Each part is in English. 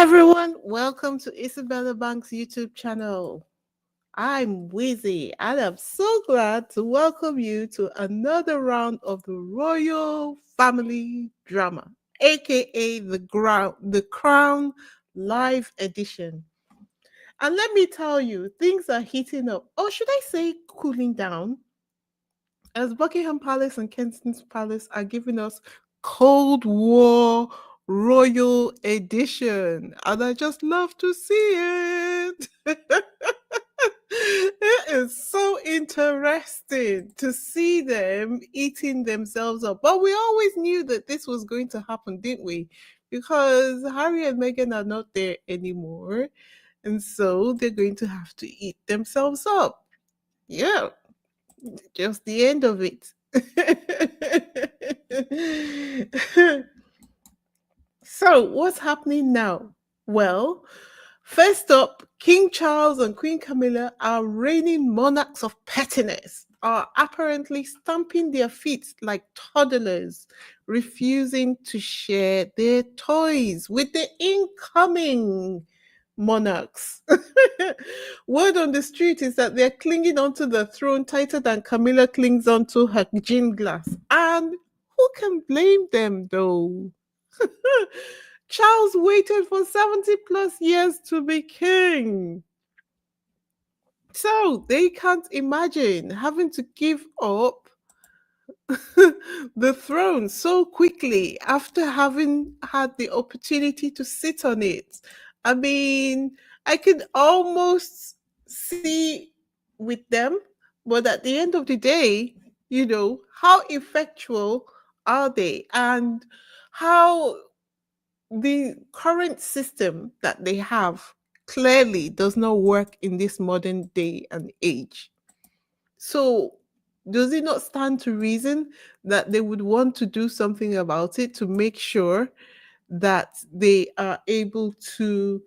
everyone, welcome to Isabella Bank's YouTube channel. I'm Wheezy and I'm so glad to welcome you to another round of the Royal Family Drama, aka the Crown Live Edition. And let me tell you, things are heating up, or should I say cooling down, as Buckingham Palace and Kensington Palace are giving us Cold War Royal Edition. And I just love to see it. It is so interesting to see them eating themselves up. But we always knew that this was going to happen, didn't we? Because Harry and Meghan are not there anymore. And so they're going to have to eat themselves up. Yeah, just the end of it. So, what's happening now? Well, first up, King Charles and Queen Camilla are reigning monarchs of pettiness, are apparently stamping their feet like toddlers, refusing to share their toys with the incoming monarchs. Word on the street is that they're clinging onto the throne tighter than Camilla clings onto her gin glass. And who can blame them though? Charles waited for 70 plus years to be king. So they can't imagine having to give up the throne so quickly after having had the opportunity to sit on it. I mean, I could almost see with them, but at the end of the day, how effectual are they and how the current system that they have clearly does not work in this modern day and age. So, does it not stand to reason that they would want to do something about it to make sure that they are able to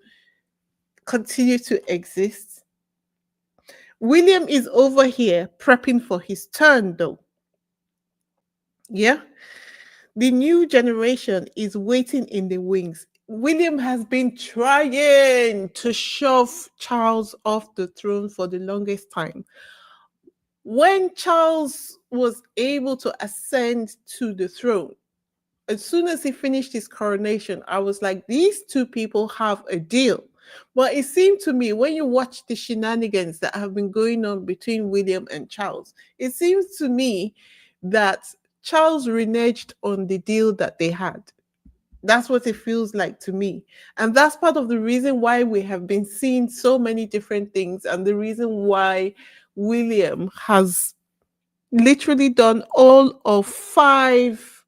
continue to exist? William is over here prepping for his turn, though. Yeah. The new generation is waiting in the wings. William has been trying to shove Charles off the throne for the longest time. When Charles was able to ascend to the throne, as soon as he finished his coronation, I was like, these two people have a deal. But it seemed to me, when you watch the shenanigans that have been going on between William and Charles, it seems to me that Charles reneged on the deal that they had. That's what it feels like to me. And that's part of the reason why we have been seeing so many different things, and the reason why William has literally done all of 5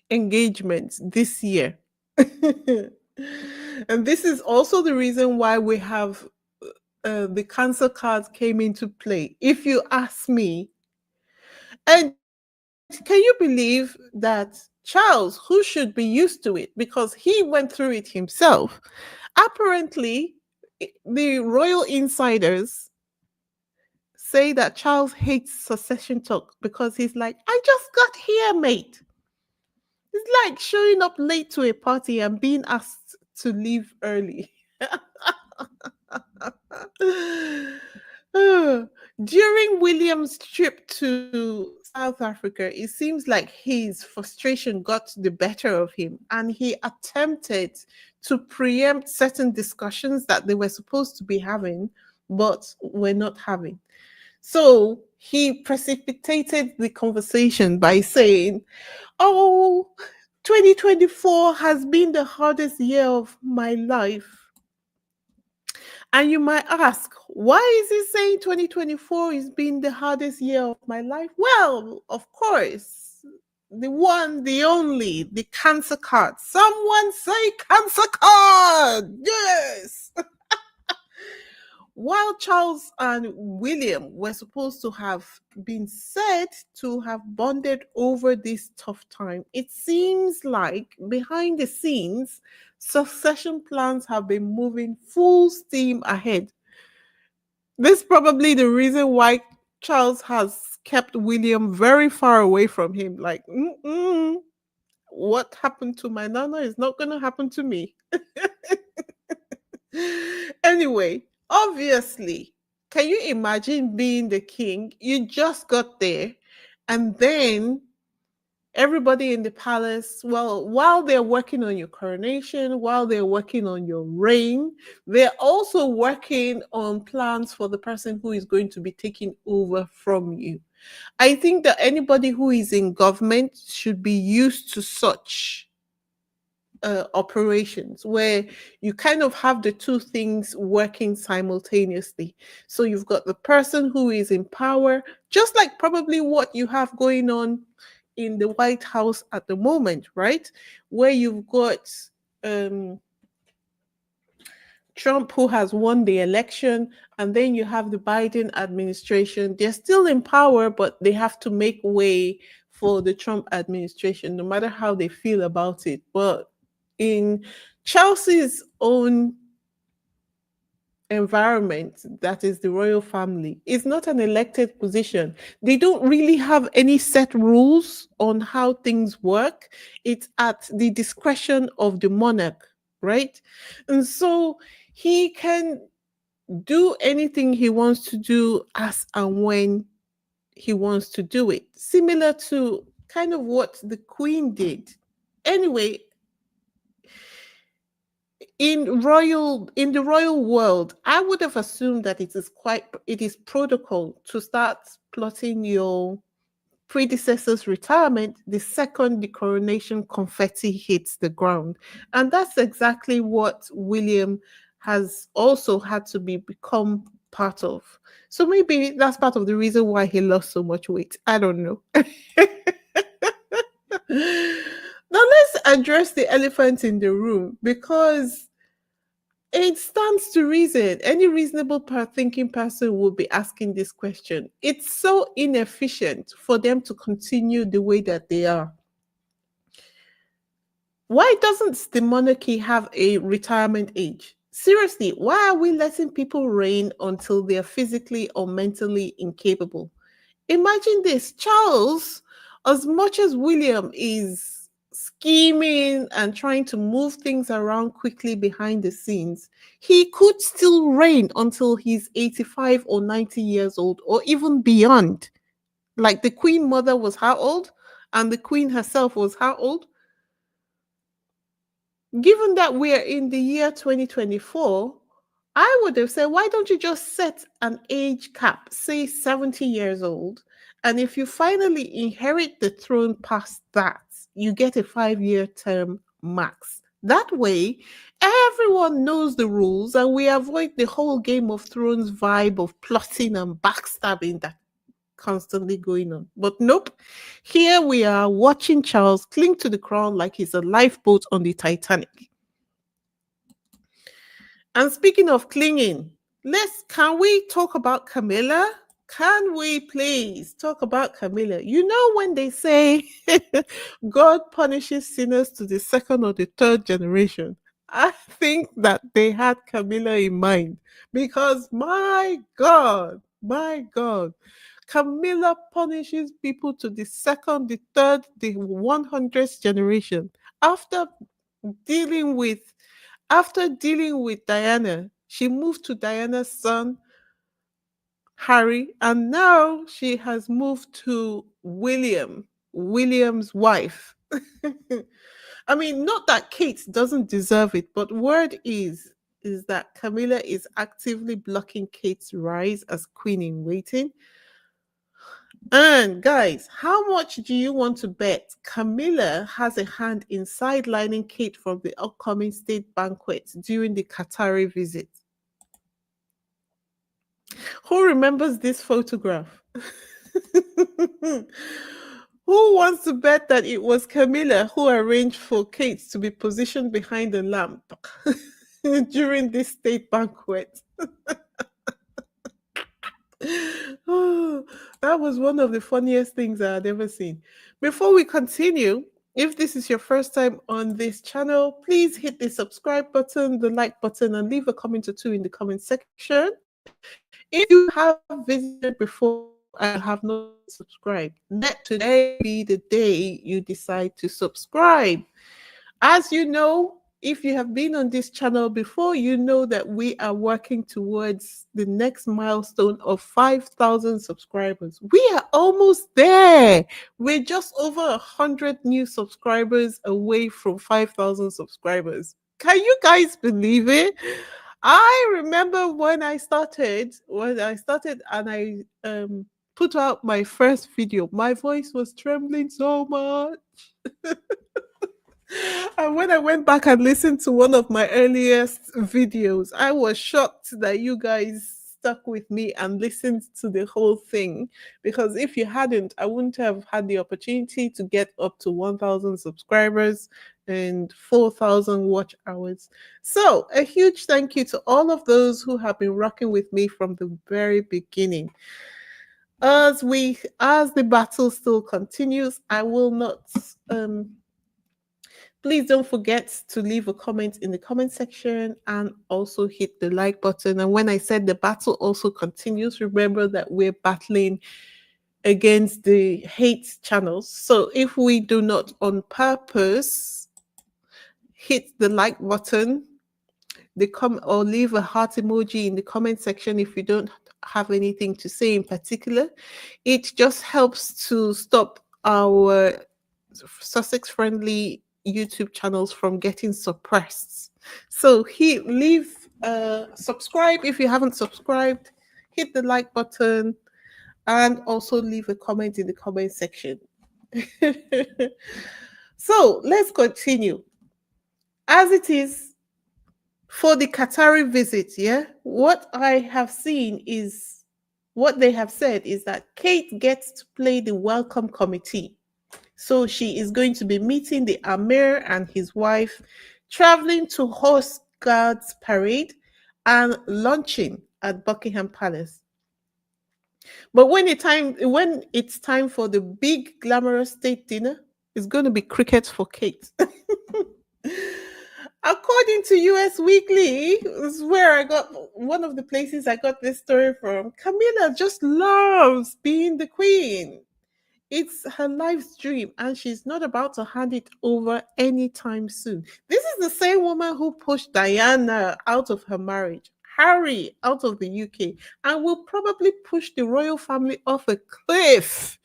engagements this year. And this is also the reason why we have the cancer cards came into play, if you ask me. And can you believe that Charles, who should be used to it because he went through it himself, apparently the royal insiders say that Charles hates succession talk because he's like, I just got here, mate. It's like showing up late to a party and being asked to leave early. During William's trip to South Africa, it seems like his frustration got the better of him and he attempted to preempt certain discussions that they were supposed to be having, but were not having. So he precipitated the conversation by saying, oh, 2024 has been the hardest year of my life. And you might ask, why is he saying 2024 has been the hardest year of my life? Well, of course, the one, the only, the cancer card. Someone say cancer card. Yes. While Charles and William were supposed to have been said to have bonded over this tough time, it seems like behind the scenes, succession plans have been moving full steam ahead. This is probably the reason why Charles has kept William very far away from him. Like, What happened to my nana is not going to happen to me. Anyway, obviously, can you imagine being the king? You just got there, and then everybody in the palace, well, while they're working on your coronation, while they're working on your reign, they're also working on plans for the person who is going to be taking over from you. I think that anybody who is in government should be used to such operations where you kind of have the two things working simultaneously. So you've got the person who is in power, just like probably what you have going on in the White House at the moment, right? Where you've got um, Trump, who has won the election, and then you have the Biden administration. They're still in power, but they have to make way for the Trump administration, no matter how they feel about it. But in Chelsea's own environment, that is the royal family, it's not an elected position. They don't really have any set rules on how things work. It's at the discretion of the monarch, right? And so he can do anything he wants to do as and when he wants to do it, similar to kind of what the queen did. Anyway, in the royal world, I would have assumed that it is protocol to start plotting your predecessor's retirement the second the coronation confetti hits the ground. And that's exactly what William has also had to become part of. So maybe that's part of the reason why he lost so much weight. I don't know. Now let's address the elephant in the room, because it stands to reason. Any reasonable thinking person would be asking this question. It's so inefficient for them to continue the way that they are. Why doesn't the monarchy have a retirement age? Seriously, why are we letting people reign until they are physically or mentally incapable? Imagine this: Charles, as much as William is scheming and trying to move things around quickly behind the scenes, he could still reign until he's 85 or 90 years old, or even beyond. Like the Queen Mother was how old? And the Queen herself was how old? Given that we're in the year 2024, I would have said, why don't you just set an age cap, say 70 years old? And if you finally inherit the throne past that, you get a 5-year term max. That way, everyone knows the rules and we avoid the whole Game of Thrones vibe of plotting and backstabbing that constantly going on. But nope, here we are watching Charles cling to the crown like he's a lifeboat on the Titanic. And speaking of clinging, can we talk about Camilla? Can we please talk about Camilla? You know, when they say God punishes sinners to the second or the third generation, I think that they had Camilla in mind, because my God, Camilla punishes people to the second, the third, the 100th generation after dealing with Diana. She moved to Diana's son, Harry, and now she has moved to William's wife. I mean, not that Kate doesn't deserve it, but word is that Camilla is actively blocking Kate's rise as queen in waiting. And guys, how much do you want to bet Camilla has a hand in sidelining Kate from the upcoming state banquet during the Qatari visit? Who remembers this photograph? Who wants to bet that it was Camilla who arranged for Kate to be positioned behind the lamp during this state banquet? Oh, that was one of the funniest things I had ever seen. Before we continue, if this is your first time on this channel, please hit the subscribe button, the like button, and leave a comment or two in the comment section. If you have visited before and you have not yet subscribed, let today be the day you decide to subscribe. As you know, if you have been on this channel before, you know that we are working towards the next milestone of 5,000 subscribers. We are almost there. We're just over 100 new subscribers away from 5,000 subscribers. Can you guys believe it? I remember when I started and I put out my first video, my voice was trembling so much. And when I went back and listened to one of my earliest videos, I was shocked that you guys stuck with me and listened to the whole thing. Because if you hadn't, I wouldn't have had the opportunity to get up to 1,000 subscribers and 4,000 watch hours. So, a huge thank you to all of those who have been rocking with me from the very beginning. As the battle still continues, I will not please don't forget to leave a comment in the comment section and also hit the like button. And when I said the battle also continues, remember that we're battling against the hate channels. So if we do not on purpose hit the like button, or leave a heart emoji in the comment section if you don't have anything to say in particular, it just helps to stop our Sussex friendly YouTube channels from getting suppressed. So subscribe if you haven't subscribed, hit the like button, and also leave a comment in the comment section. So let's continue. As it is for the Qatari visit, yeah, what they have said is that Kate gets to play the welcome committee. So she is going to be meeting the Amir and his wife, traveling to Horse Guards Parade and lunching at Buckingham Palace. But when it's time for the big glamorous state dinner, it's going to be cricket for Kate. According to US Weekly, is where I got one of the places I got this story from. Camilla just loves being the queen. It's her life's dream, and she's not about to hand it over anytime soon. This is the same woman who pushed Diana out of her marriage, Harry out of the UK, and will probably push the royal family off a cliff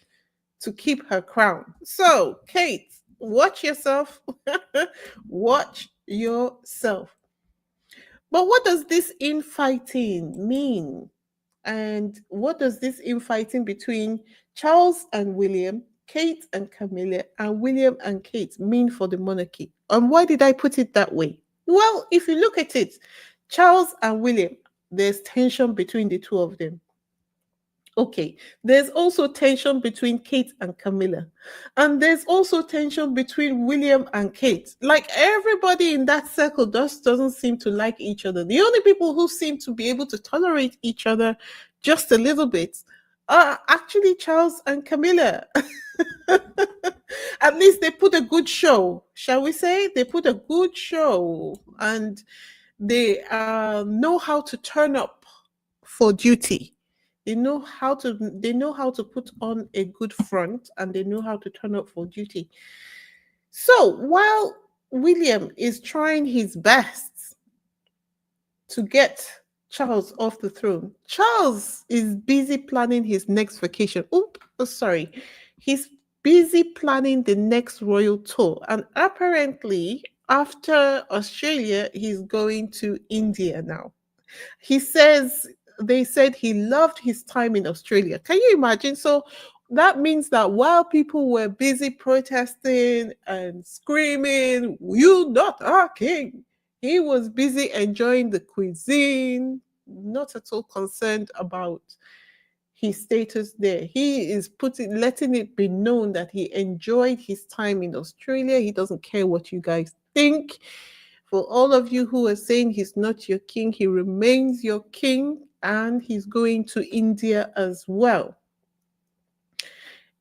to keep her crown. So, Kate, watch yourself. Watch yourself. But what does this infighting mean? And what does this infighting between Charles and William, Kate and Camilla, and William and Kate mean for the monarchy? And why did I put it that way? Well, if you look at it, Charles and William, there's tension between the two of them. Okay, there's also tension between Kate and Camilla. And there's also tension between William and Kate. Like everybody in that circle just doesn't seem to like each other. The only people who seem to be able to tolerate each other just a little bit are actually Charles and Camilla. At least they put a good show, shall we say? They put a good show and they know how to turn up for duty. They know how to put on a good front and they know how to turn up for duty. So while William is trying his best to get Charles off the throne, Charles is busy planning his next vacation. Sorry. He's busy planning the next royal tour. And apparently, after Australia, he's going to India now. He says they said he loved his time in Australia. Can you imagine? So that means that while people were busy protesting and screaming, "You not our king," he was busy enjoying the cuisine, not at all concerned about his status there. He is letting it be known that he enjoyed his time in Australia. He doesn't care what you guys think. For all of you who are saying he's not your king, he remains your king and he's going to India as well.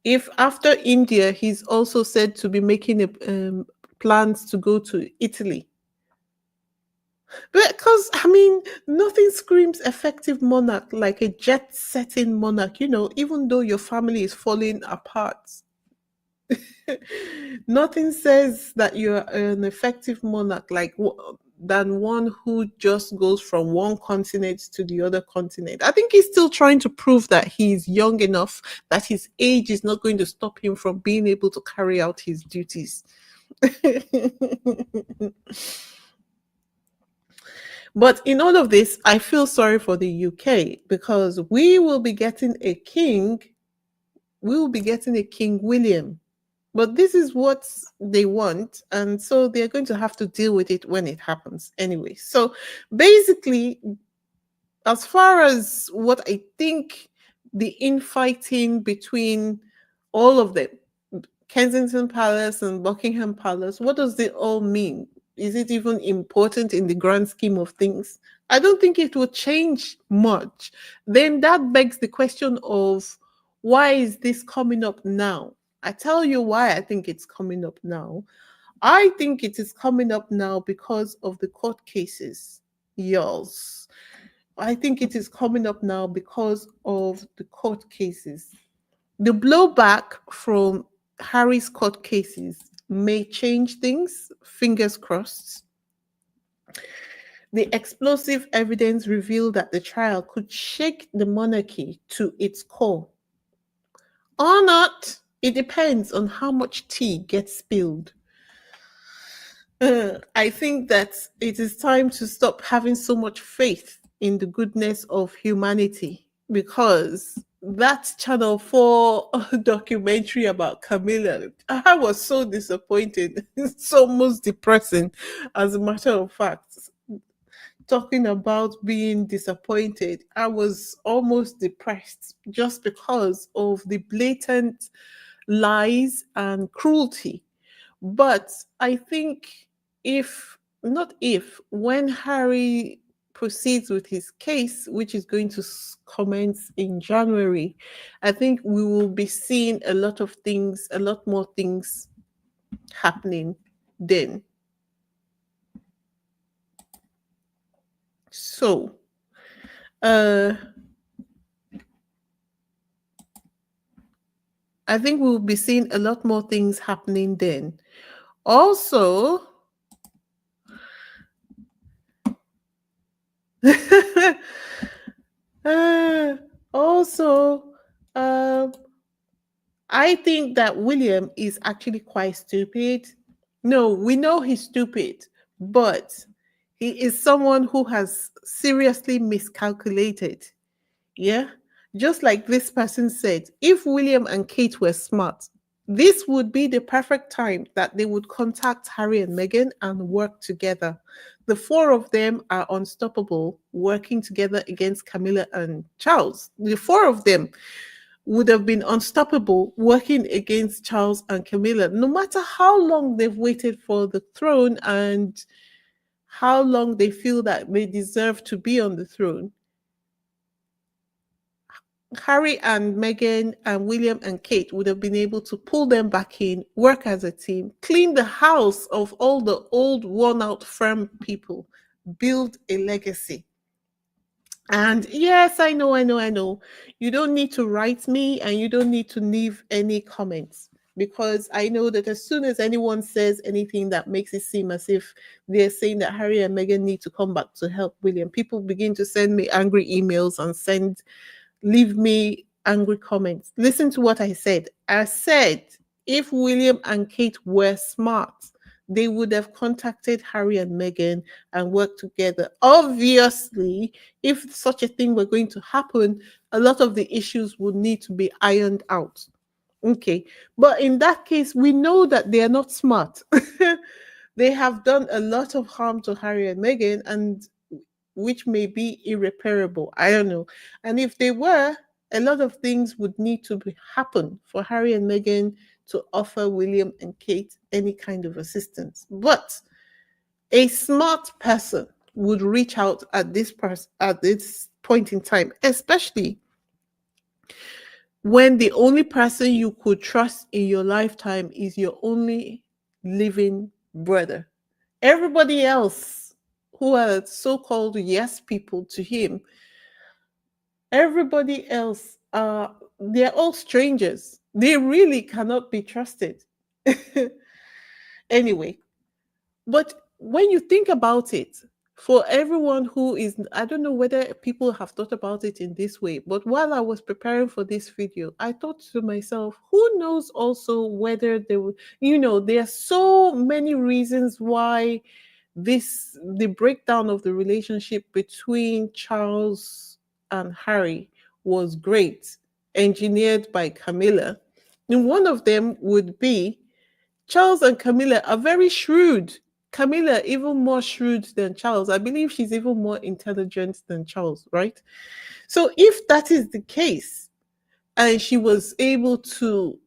If after India, he's also said to be making plans to go to Italy. Because, I mean, nothing screams effective monarch like a jet setting monarch, even though your family is falling apart. Nothing says that you're an effective monarch like than one who just goes from one continent to the other continent. I think he's still trying to prove that he's young enough, that his age is not going to stop him from being able to carry out his duties. But in all of this, I feel sorry for the UK because we will be getting a King William. But this is what they want, and so they're going to have to deal with it when it happens anyway. So basically, as far as what I think the infighting between all of them, Kensington Palace and Buckingham Palace, what does it all mean? Is it even important in the grand scheme of things? I don't think it will change much. Then that begs the question of why is this coming up now? I tell you why I think it's coming up now. I think it is coming up now because of the court cases. Yes. I think it is coming up now because of the court cases. The blowback from Harry's court cases may change things, fingers crossed. The explosive evidence revealed that the trial could shake the monarchy to its core. Or not, it depends on how much tea gets spilled. I think that it is time to stop having so much faith in the goodness of humanity because that Channel 4 documentary about Camilla, I was so disappointed. It's almost depressing, as a matter of fact. Talking about being disappointed, I was almost depressed just because of the blatant lies and cruelty. But I think not if, when Harry proceeds with his case, which is going to commence in January, I think we will be seeing a lot of things, a lot more things happening then. So, uh, I think we'll be seeing a lot more things happening then. Also, uh, also, um, I think that William is actually quite stupid. No, we know he's stupid, but he is someone who has seriously miscalculated. Yeah. Just like this person said, if William and Kate were smart, this would be the perfect time that they would contact Harry and Meghan and work together. The four of them are unstoppable, working together against Camilla and Charles. The four of them would have been unstoppable working against Charles and Camilla, no matter how long they've waited for the throne and how long they feel that they deserve to be on the throne. Harry and Meghan and William and Kate would have been able to pull them back in, work as a team, clean the house of all the old, worn out, firm people, build a legacy. And yes, I know. You don't need to write me and you don't need to leave any comments because I know that as soon as anyone says anything that makes it seem as if they're saying that Harry and Meghan need to come back to help William, people begin to send me angry emails and leave me angry comments. Listen to what I said. I said if William and Kate were smart, they would have contacted Harry and Meghan and worked together. Obviously, if such a thing were going to happen, a lot of the issues would need to be ironed out. Okay. But in that case, we know that they are not smart. They have done a lot of harm to Harry and Meghan, and which may be irreparable. I don't know. And if they were, a lot of things would need to happen for Harry and Meghan to offer William and Kate any kind of assistance. But a smart person would reach out at this point in time, especially when the only person you could trust in your lifetime is your only living brother. Everybody else who are so-called yes people to him, everybody else, they're all strangers. They really cannot be trusted. Anyway, but when you think about it, for everyone who is, I don't know whether people have thought about it in this way, but while I was preparing for this video, I thought to myself, who knows also whether they will, there are so many reasons why the breakdown of the relationship between Charles and Harry was great, engineered by Camilla. And one of them would be Charles and Camilla are very shrewd. Camilla even more shrewd than Charles. I believe she's even more intelligent than Charles, right? So if that is the case, and she was able to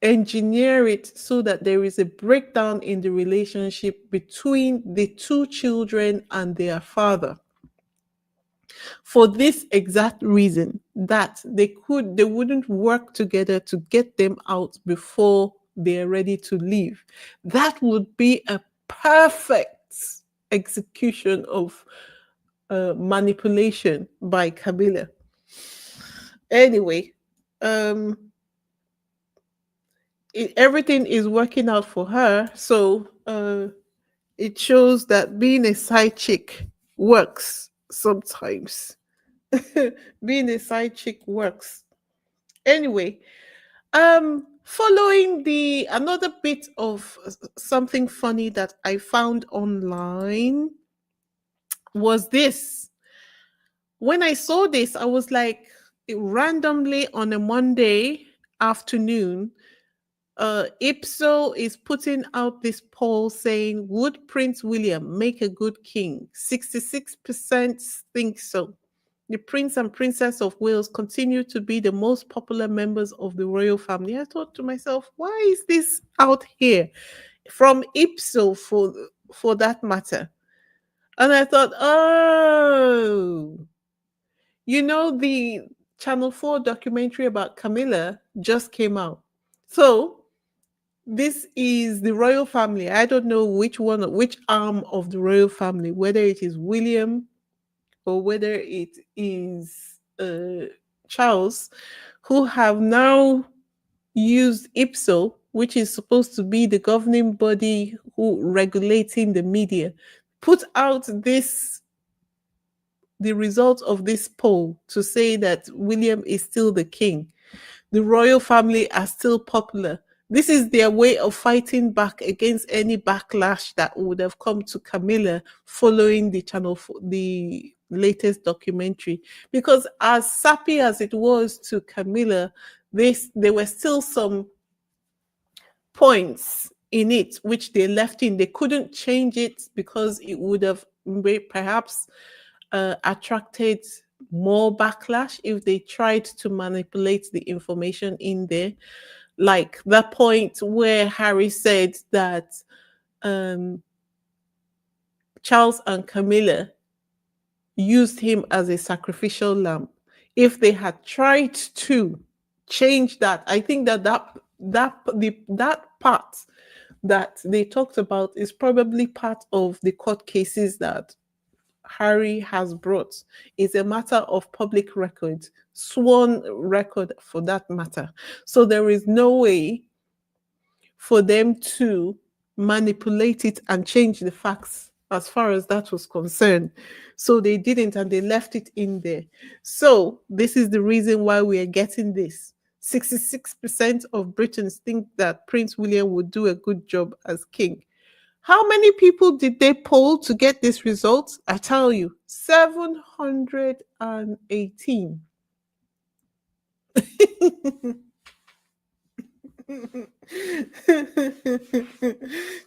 engineer it so that there is a breakdown in the relationship between the two children and their father, for this exact reason, that they wouldn't work together to get them out before they're ready to leave, that would be a perfect execution of manipulation by Camilla. Anyway, um everything is working out for her, so it shows that being a side chick works sometimes. Being a side chick works. Anyway, following the another bit of something funny that I found online was this. When I saw this, I was like, randomly on a Monday afternoon, Ipso is putting out this poll saying, would Prince William make a good king? 66% think so. The Prince and Princess of Wales continue to be the most popular members of the royal family. I thought to myself, why is this out here from Ipso for that matter? And I thought, oh, the Channel 4 documentary about Camilla just came out. So this is the royal family. I don't know which arm of the royal family, whether it is William or whether it is Charles, who have now used Ipso, which is supposed to be the governing body who regulating the media, put out the result of this poll to say that William is still the king. The royal family are still popular. This is their way of fighting back against any backlash that would have come to Camilla following the latest documentary. Because as sappy as it was to Camilla, there were still some points in it which they left in. They couldn't change it because it would have perhaps attracted more backlash if they tried to manipulate the information in there. Like the point where Harry said that Charles and Camilla used him as a sacrificial lamb. If they had tried to change that, I think that part that they talked about is probably part of the court cases that Harry has brought. Is a matter of public record, sworn record for that matter. So there is no way for them to manipulate it and change the facts as far as that was concerned. So they didn't, and they left it in there. So this is the reason why we are getting this. 66% of Britons think that Prince William would do a good job as king. How many people did they poll to get this result? I tell you, 718.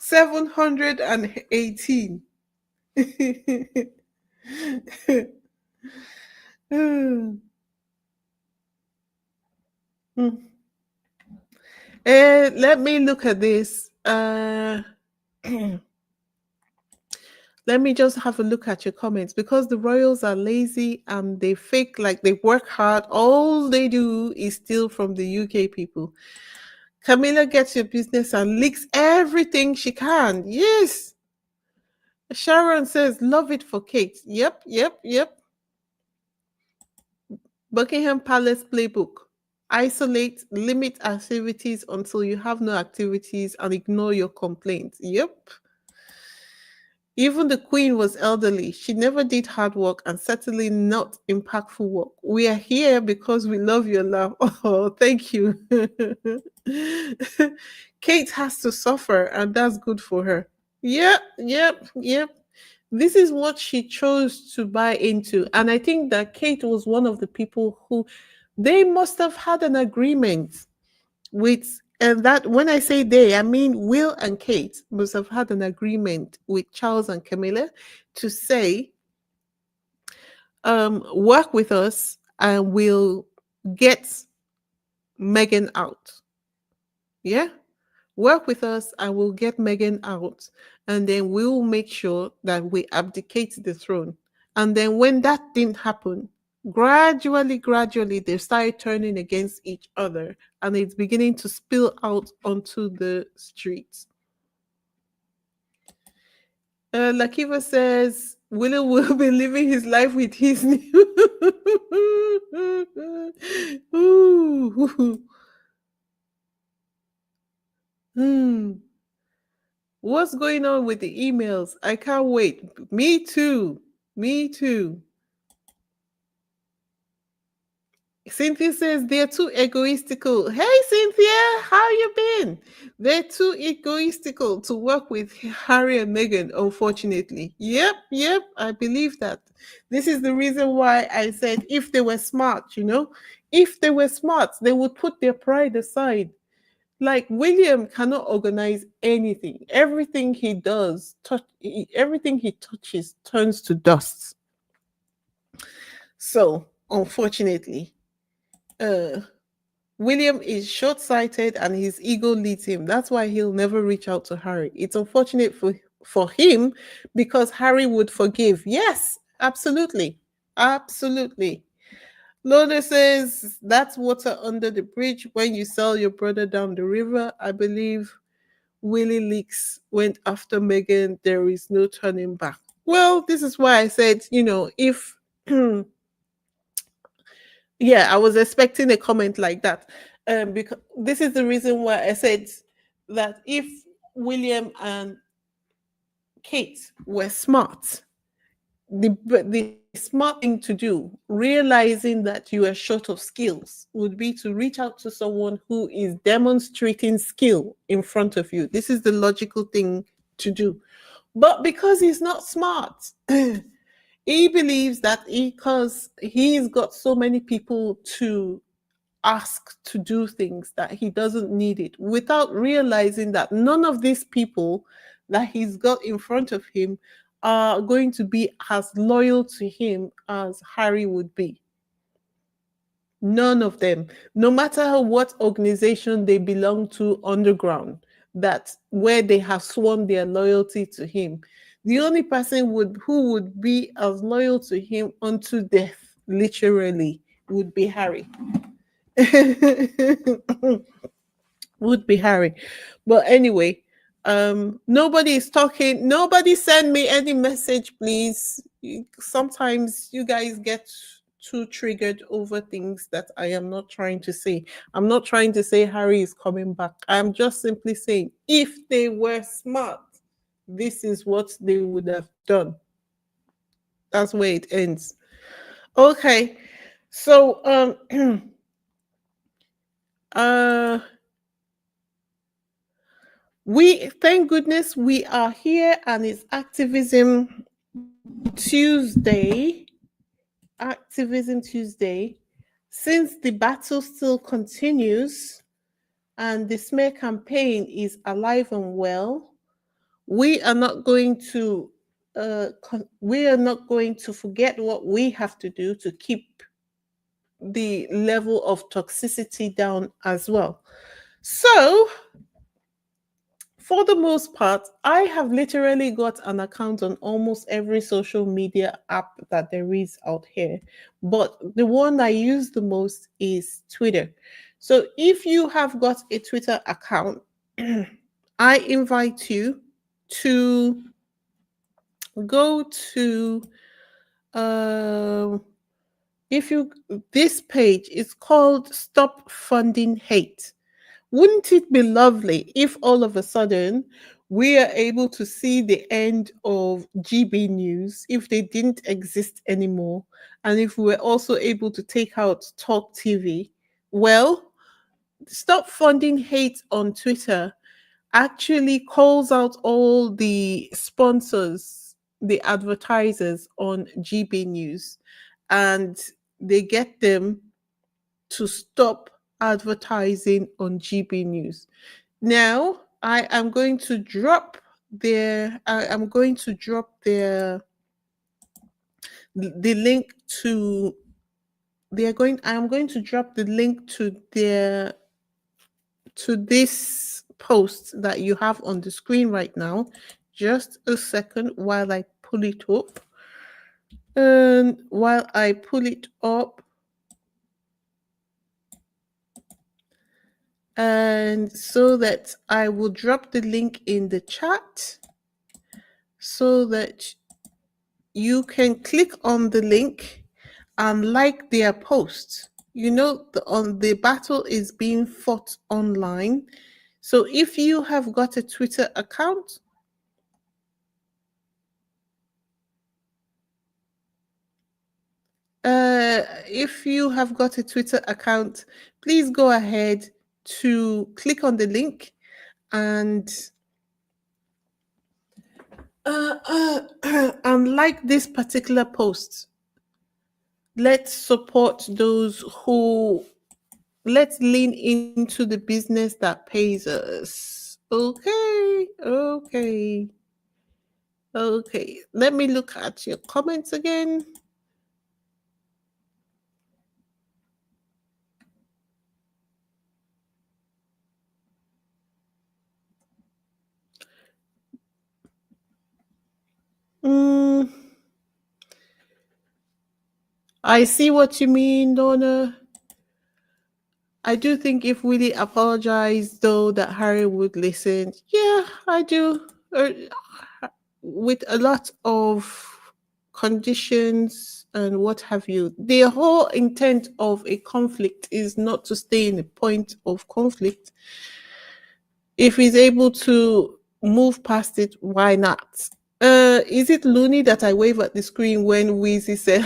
718. Let me look at this. Let me just have a look at your comments, because the royals are lazy and they fake like they work hard. All they do is steal from the UK people. Camilla gets your business and leaks everything she can. Yes. Sharon says, love it for Kate. Yep, yep, yep. Buckingham Palace playbook. Isolate, limit activities until you have no activities and ignore your complaints. Yep. Even the Queen was elderly. She never did hard work and certainly not impactful work. We are here because we love your love. Oh, thank you. Kate has to suffer, and that's good for her. Yep, yep, yep. This is what she chose to buy into. And I think that Kate was one of the people who they must have had an agreement with, and that when I say they, I mean Will and Kate must have had an agreement with Charles and Camilla to say, work with us and we'll get Megan out. Yeah? Work with us and we'll get Megan out. And then we'll make sure that we abdicate the throne. And then when that didn't happen, gradually, they started turning against each other and it's beginning to spill out onto the streets. Lakiva says, Willow will be living his life with his new. Ooh. Hmm. What's going on with the emails? I can't wait. Me too. Me too. Cynthia says they're too egoistical. Hey, Cynthia, how you been? They're too egoistical to work with Harry and Meghan, unfortunately. Yep, yep, I believe that. This is the reason why I said if they were smart, if they were smart, they would put their pride aside. Like William cannot organize anything. Everything he does, everything he touches turns to dust. So, unfortunately, uh, William is short-sighted and his ego leads him. That's why he'll never reach out to Harry. It's unfortunate for him because Harry would forgive. Yes, absolutely. Absolutely. Loda says that's water under the bridge when you sell your brother down the river. I believe Willie Leaks went after Megan. There is no turning back. Well, this is why I said, if yeah, I was expecting a comment like that. Because this is the reason why I said that if William and Kate were smart, the smart thing to do, realizing that you are short of skills, would be to reach out to someone who is demonstrating skill in front of you. This is the logical thing to do. But because he's not smart, he believes that because he's got so many people to ask to do things that he doesn't need it, without realizing that none of these people that he's got in front of him are going to be as loyal to him as Harry would be. None of them, no matter what organization they belong to underground, that where they have sworn their loyalty to him, the only person who would be as loyal to him unto death, literally, would be Harry. Would be Harry. But anyway, nobody is talking. Nobody send me any message, please. Sometimes you guys get too triggered over things that I am not trying to say. I'm not trying to say Harry is coming back. I'm just simply saying if they were smart, this is what they would have done. That's where it ends. Okay. So uh we thank goodness we are here and it's activism Tuesday. Activism Tuesday. Since the battle still continues and the smear campaign is alive and well, we are not going to we are not going to forget what we have to do to keep the level of toxicity down as well. So for the most part, I have literally got an account on almost every social media app that there is out here. But the one I use the most is Twitter. So if you have got a Twitter account, I invite you to go to um if you this page is called Stop Funding Hate. Wouldn't it be lovely if all of a sudden we are able to see the end of GB News if they didn't exist anymore, and if we were also able to take out Talk TV? Well, Stop Funding Hate on Twitter actually calls out all the sponsors, the advertisers on GB News, and they get them to stop advertising on GB News. Now, I am going to drop the link to I am going to drop the link to this post that you have on the screen right now. Just a second while I pull it up. And while I pull it up, and so that I will drop the link in the chat so that you can click on the link and like their post. You know, the battle is being fought online. So if you have got a Twitter account, if you have got a Twitter account, please go ahead to click on the link and and like this particular post. Let's support those who let's lean into the business that pays us. Okay. Let me look at your comments again. Mm, I see what you mean, Donna. I do think if Willie apologized, though, that Harry would listen. Yeah, I do. With a lot of conditions and what have you. The whole intent of a conflict is not to stay in a point of conflict. If he's able to move past it, why not? Is it loony that I wave at the screen when Wheezy said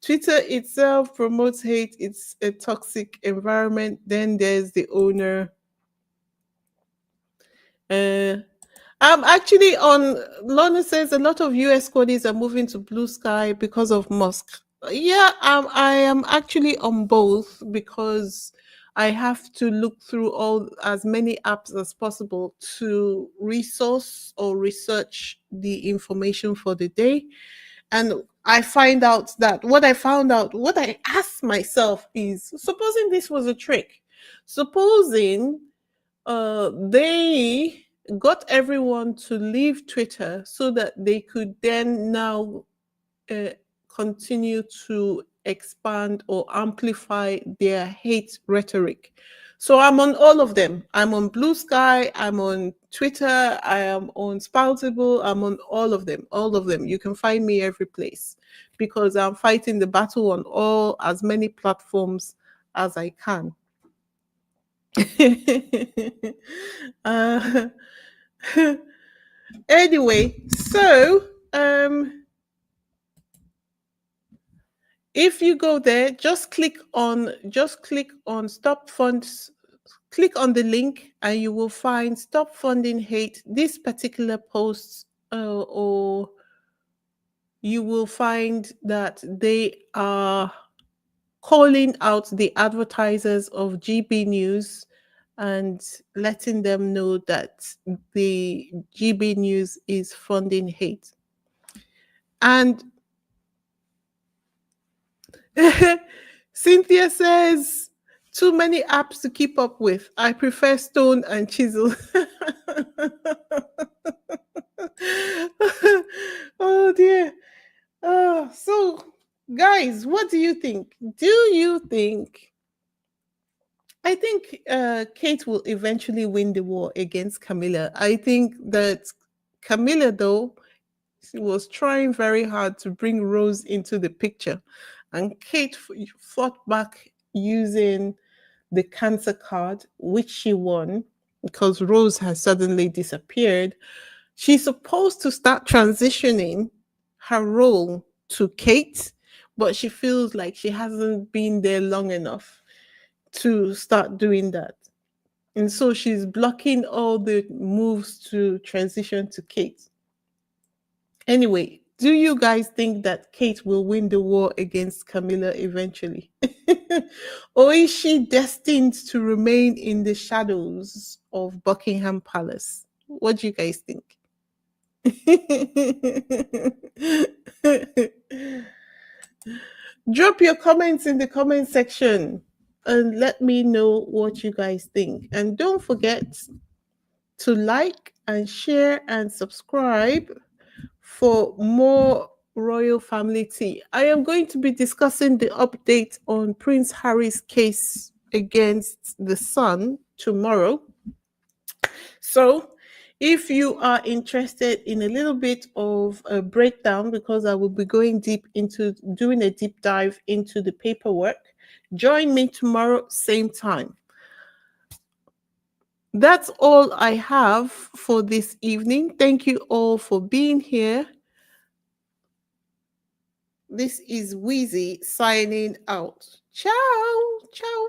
Twitter itself promotes hate, it's a toxic environment. Then there's the owner. Uh, I'm actually on. Lorna says a lot of US squaddies are moving to Blue Sky because of Musk. Yeah, I am actually on both because I have to look through all as many apps as possible to resource or research the information for the day. And I find out that what I asked myself is, supposing this was a trick, supposing they got everyone to leave Twitter so that they could then now uh, continue to expand or amplify their hate rhetoric. So I'm on all of them. I'm on Blue Sky, I'm on Twitter, I am on Spoutable, I'm on all of them. All of them. You can find me every place because I'm fighting the battle on all as many platforms as I can. uh, anyway, so if you go there, just click on stop funds, click on the link and you will find Stop Funding Hate, this particular post, or you will find that they are calling out the advertisers of GB News and letting them know that the GB News is funding hate. And Cynthia says, too many apps to keep up with. I prefer Stone and Chisel. Oh dear. So, guys, what do you think? Do you think I think Kate will eventually win the war against Camilla. I think that Camilla, though, she was trying very hard to bring Rose into the picture, and Kate fought back using the cancer card, which she won because Rose has suddenly disappeared. She's supposed to start transitioning her role to Kate, but she feels like she hasn't been there long enough to start doing that. And so she's blocking all the moves to transition to Kate. Anyway, do you guys think that Kate will win the war against Camilla eventually? Or is she destined to remain in the shadows of Buckingham Palace? What do you guys think? Drop your comments in the comment section and let me know what you guys think. And don't forget to like and share and subscribe for more royal family tea. I am going to be discussing the update on Prince Harry's case against the Sun tomorrow. So, if you are interested in a little bit of a breakdown, because I will be going deep into doing a deep dive into the paperwork, join me tomorrow, same time. That's all I have for this evening. Thank you all for being here. This is Wheezy signing out. Ciao. Ciao.